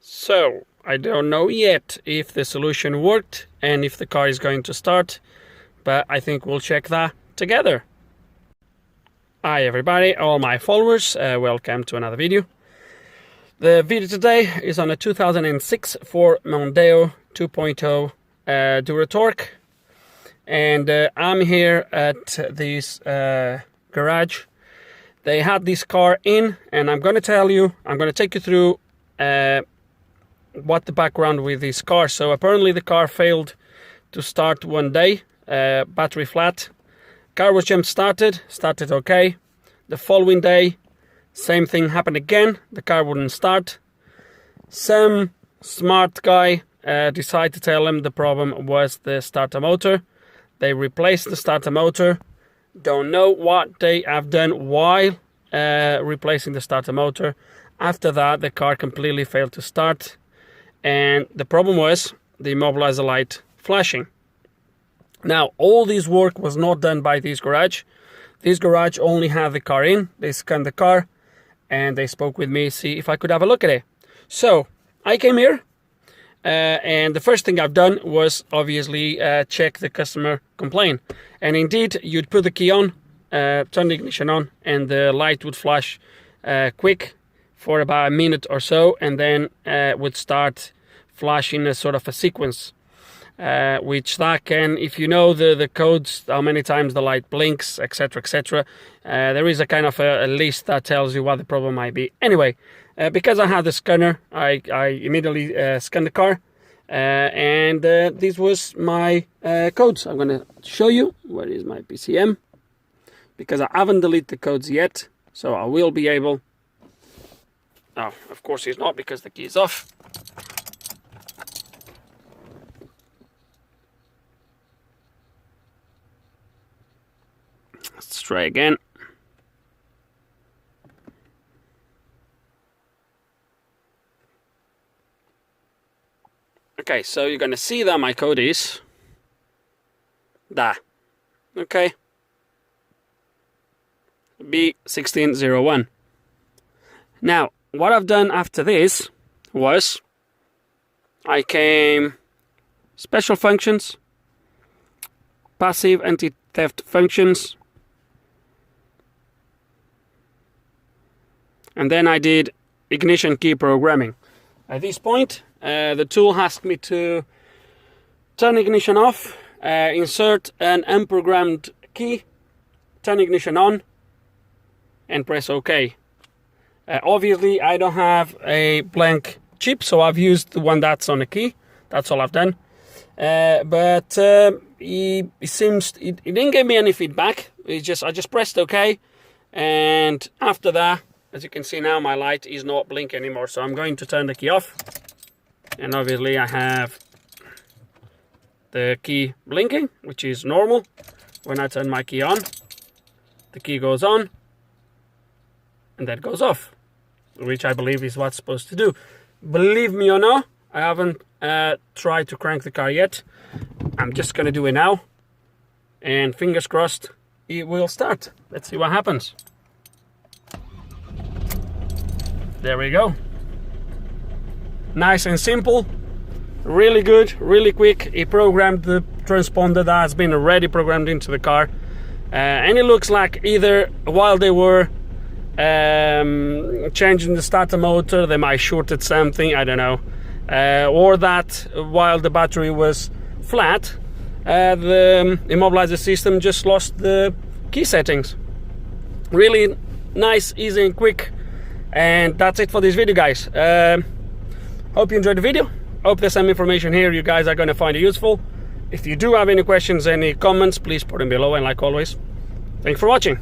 So, I don't know yet if the solution worked and if the car is going to start, but I think we'll check that together. Hi everybody, all my followers, welcome to another video. The video today is on a 2006 Ford Mondeo 2.0 Duratorque, and I'm here at this garage. They had this car in, and I'm going to take you through what the background with this car. So apparently the car failed to start one day, battery flat. Car was jump started okay. The following day, same thing happened again. The car wouldn't start. Some smart guy decided to tell him the problem was the starter motor. They replaced the starter motor. Don't know what they have done while replacing the starter motor. After that, the car completely failed to start, and the problem was the immobiliser light flashing. Now, all this work was not done by this garage. This garage only had the car in. They scanned the car and they spoke with me, see if I could have a look at it. So I came here and the first thing I've done was obviously check the customer complaint. And indeed, you'd put the key on, turn the ignition on, and the light would flash quick for about a minute or so, and then would start flashing a sort of a sequence. Which that can, if you know the codes, how many times the light blinks, etc, etc, there is a kind of a list that tells you what the problem might be. Anyway, because I had the scanner, I immediately scanned the car, and this was my codes. I'm going to show you. Where is my PCM? Because I haven't deleted the codes yet, so I will be able... Oh, of course it's not, because the key is off. Let's try again. Okay, so you're gonna see that my code is that. Okay. B1601. Now, what I've done after this was I came special functions, passive anti-theft functions, and then I did ignition key programming. At this point, the tool asked me to turn ignition off, insert an unprogrammed key, turn ignition on, and press OK. Obviously, I don't have a blank chip, so I've used the one that's on the key. That's all I've done. But it seems it didn't give me any feedback. I just pressed OK, and after that, as you can see now, my light is not blinking anymore. So I'm going to turn the key off, and obviously I have the key blinking, which is normal. When I turn my key on, the key goes on, and that goes off, which I believe is what's supposed to do. Believe me or not, I haven't tried to crank the car yet. I'm just going to do it now, and fingers crossed it will start. Let's see what happens. There we go. Nice and simple, really good, really quick. It programmed the transponder that has been already programmed into the car, and it looks like either while they were changing the starter motor, they might shorted something, I don't know, or that while the battery was flat, the immobiliser system just lost the key settings. Really nice, easy and quick. And that's it for this video, guys. Hope you enjoyed the video. Hope there's some information here you guys are going to find it useful. If you do have any questions, any comments, please put them below, and like always, thanks for watching.